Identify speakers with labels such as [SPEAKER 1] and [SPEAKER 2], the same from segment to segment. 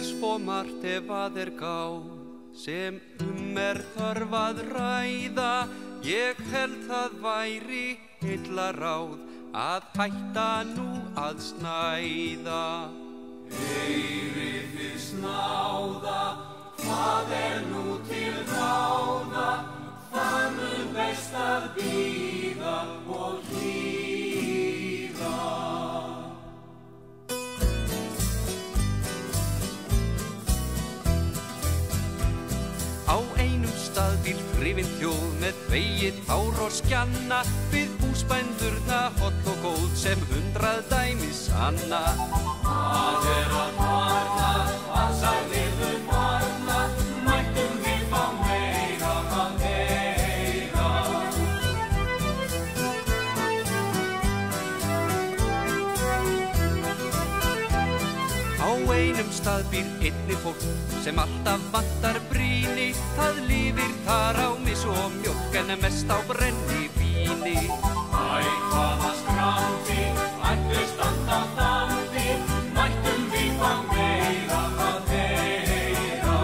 [SPEAKER 1] svo margt ef að gá sem þörf að ræða. Ég held það væri heilla ráð að hætta nú að snæða. Heyrið þið snáða, hvað nú til ráða? Það mun best að bíða og hlýða. Á einum stað býr hrifin þjóð með vegið hár og skjanna, við húsbændurna holl og góð sem 100 dæmi sanna. Hvað að varna, hvað sagðirðu varna, mættum við fá meira að heyra. Á einum stað býr einnig fólk sem alltaf vantar brýni, það lifir þar á mis og mjólk en mest á brennivíni. Æ, hvaða skráði, ættu standa þáði, mættum við fá meira að heyra.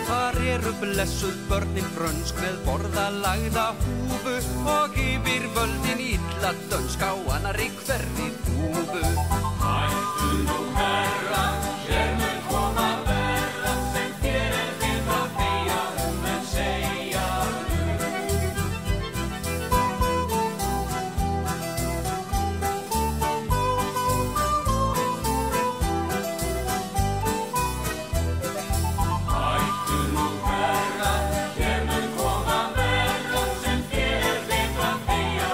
[SPEAKER 1] Þar eru blessuð börnin frönsk með borðalagða húfu og yfir völdin illa dönsk á annarri hverri þúfu. Hættu nú herra, hér mun koma verra, sem þér við að þegja en segja Hættu nú herra, hér mun koma verra, sem þér við að þegja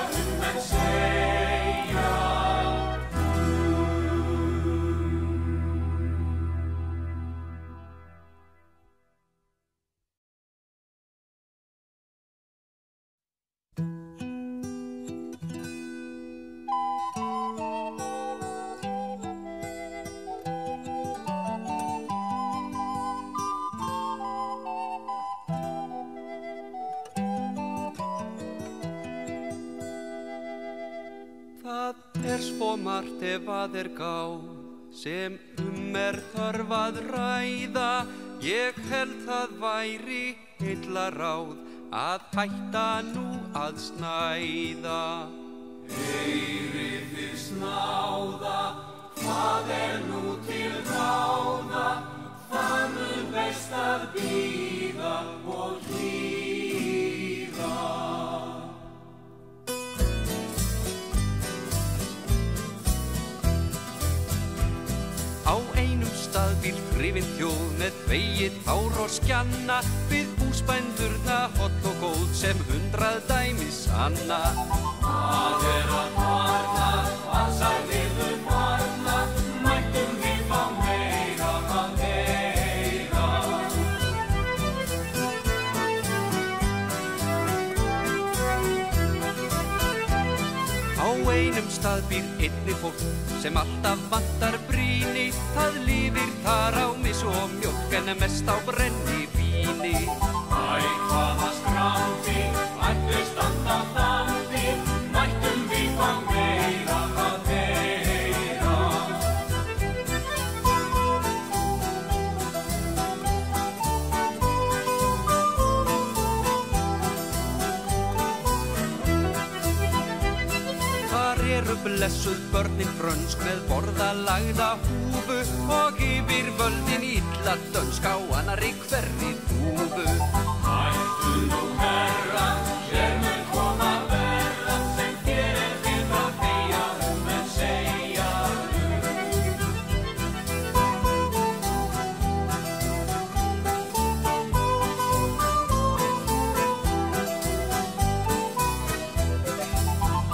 [SPEAKER 1] en segja. Það svo margt ef að gá sem þörf að ræða. Ég held það væri heilla ráð að hætta nú að snæða. Heyrið þið snáða, hvað nú til ráða? Það mun best að bíða og hlýða. Á einum stað býr hrifin þjóð með vegið hár og skjanna, við húsbændurna holl og góð sem 100 dæmi sanna. Hvað að varna, hvað sagðirðu varna, mættum við fá meira að heyra. Á einum stað býr einnig fólk sem alltaf vantar brýni, það lifir þar á mis og mjólk en mest á brennivíni. Æ, hvaða skráði, ættu standa þáði, mættum við fá meira að heyra. Þar eru blessuð börnin frönsk með borðalagða húfu og yfir völdin illa dönsk á annarri hverri þúfu. Hættu nú herra, hér mun koma verra, sem þér við að þegja en segja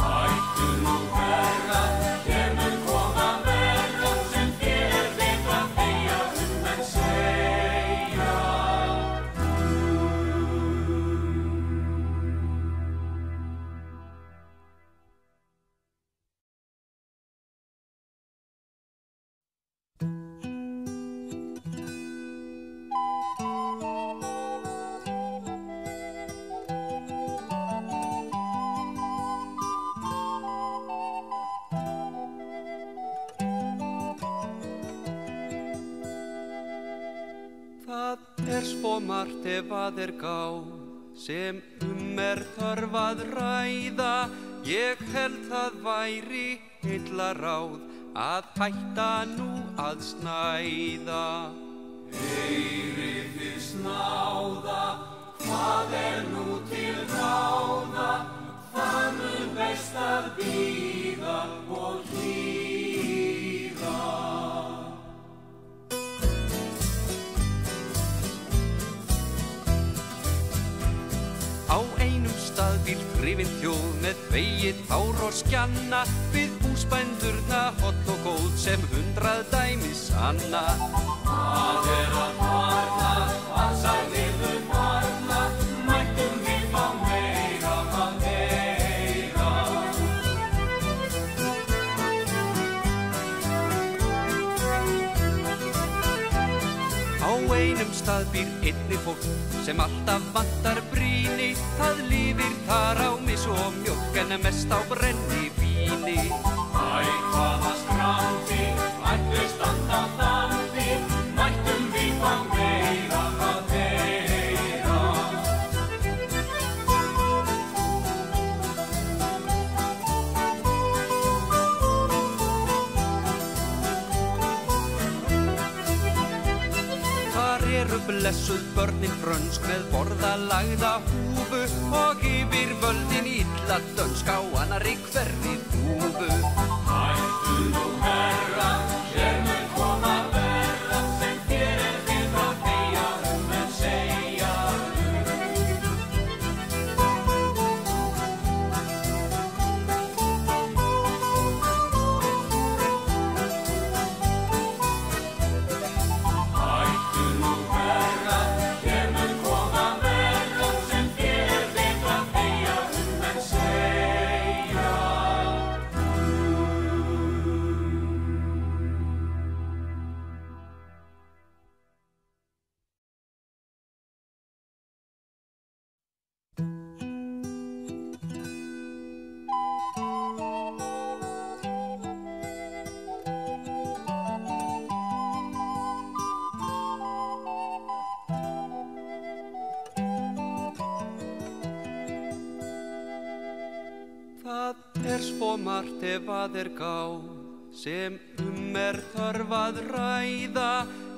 [SPEAKER 1] Hættu nú herra, hér mun koma verra, sem þér við að þegja en segja Það svo margt ef að gáð sem þörf að ræða. Ég held það væri heillaráð að hætta nú að snæða. Heyrið þið snáða, hvað nú til ráða? Það mun best að bíða og hlýða. Á einum stað býr hrifin þjóð með vegið tár og skjanna, við húsbændurna holl og góð sem 100 dæmi sanna. Hvað að varna, hvað sagðirðu varna, mættum við fá meira að heyra. Á einum stað býr einnig fólk sem alltaf vantar brýni, það lifir þar á mis og mjólk en mest á brennivíni. Æ, hvaða skrambi, ættu standa þambi, mættum við fá meira að heyra. Þar blessuð börnin frönsk með borðalagða húfu og yfir völdin illa dönsk á annarri hverri þúfu. Hættu nú herra, hér mun koma verra, sem þér við að þegja en segja Hættu nú herra, hér mun koma verra, sem þér við að þegja en segja Það svo margt ef að gáð sem þörf að ræða.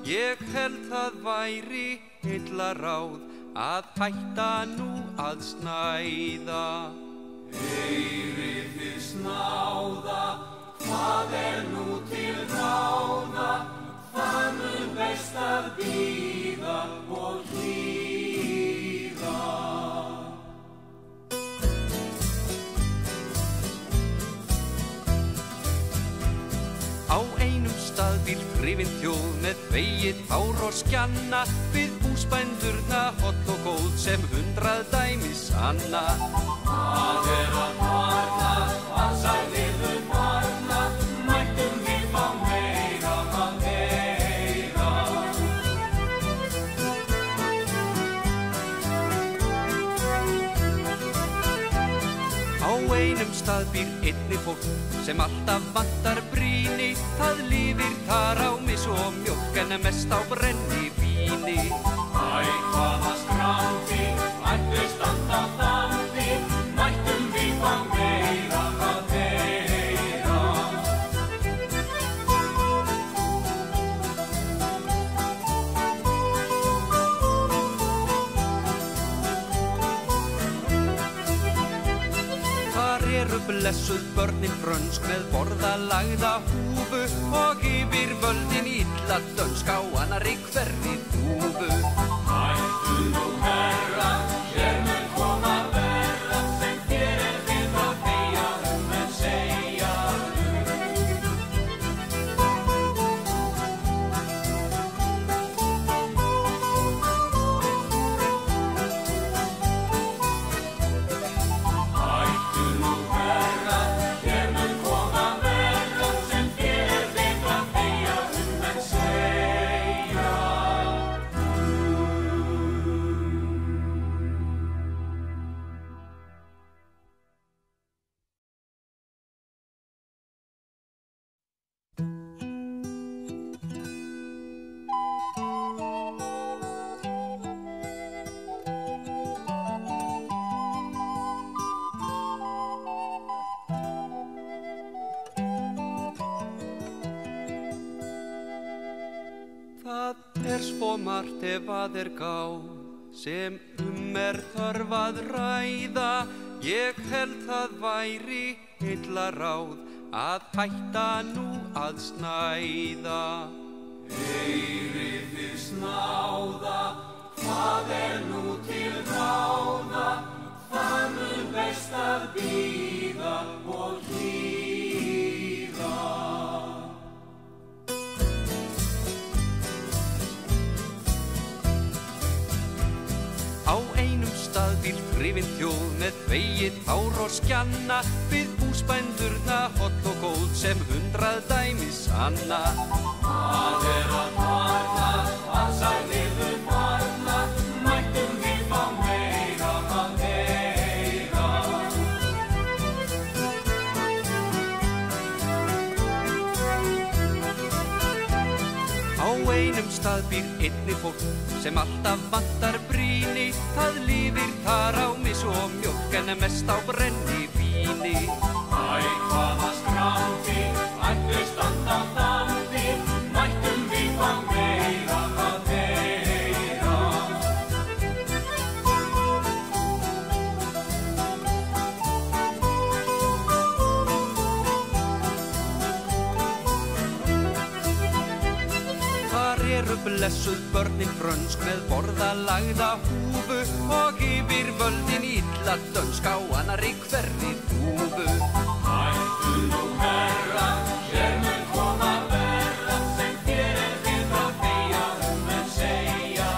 [SPEAKER 1] Ég held það væri heillaráð að hætta nú að snæða. Heyrið þið snáða, hvað nú til ráða? Það mun best að bíða og hlýða. Á einum stað býr hrifin þjóð með vegið tár og skjanna, við húsbændurna holl og góð sem 100 dæmi sanna. Hvað að varna, hvað sagðirðu varna, mættum við fá meira að heyra. Á einum stað býr einnig fólk sem alltaf vantar brýni, það lifir þar á mis og mjólk en mest á brennivíni. Æ, hvaða skrambi, ættu standa þambi, mættum við fá meira að heyra. Þar blessuð börnin frönsk með borðalagða húfu og yfir völdin illa dönsk á annarri hverri þúfu. Hættu nú herra, hér mun koma verra, sem þér við að þegja en segja Hættu nú herra, hér mun koma verra, sem þér við að þegja en segja Það svo margt ef að gáð sem þörf að ræða. Ég held það væri heillaráð að hætta nú að snæða. Heyrið þið snáða, hvað nú til ráða? Það mun best að bíða og hlýða. Á einum stað býr hrifin þjóð með vegið hár og skjanna, við húsbændurna holl og góð sem 100 dæmi sanna. Hvað að varna, hvað sagðirðu varna, mættum við fá meira að heyra. Á einum stað býr einnig fólk sem alltaf vantar brýni, það lifir þar á mis og mjólk en mest á brennivíni. Æ, hvaða skráði, ættu standa þáði, mættum við fá meira að heyra. Þar blessuð börnin frönsk með borðalagða húfu og yfir völdin illa dönsk á annarri hverri þúfu. Hættu nú herra, hér mun koma verra sem þér við að þegja en segja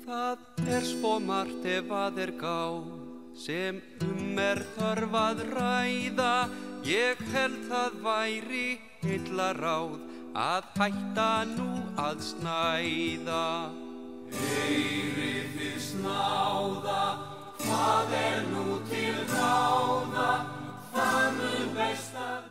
[SPEAKER 1] Það svo margt ef að gáð sem þörf að ræða. Ég held það væri heillaráð að hætta nú að snæða. Heyrið þið snáða, hvað nú til ráða? Það mun best að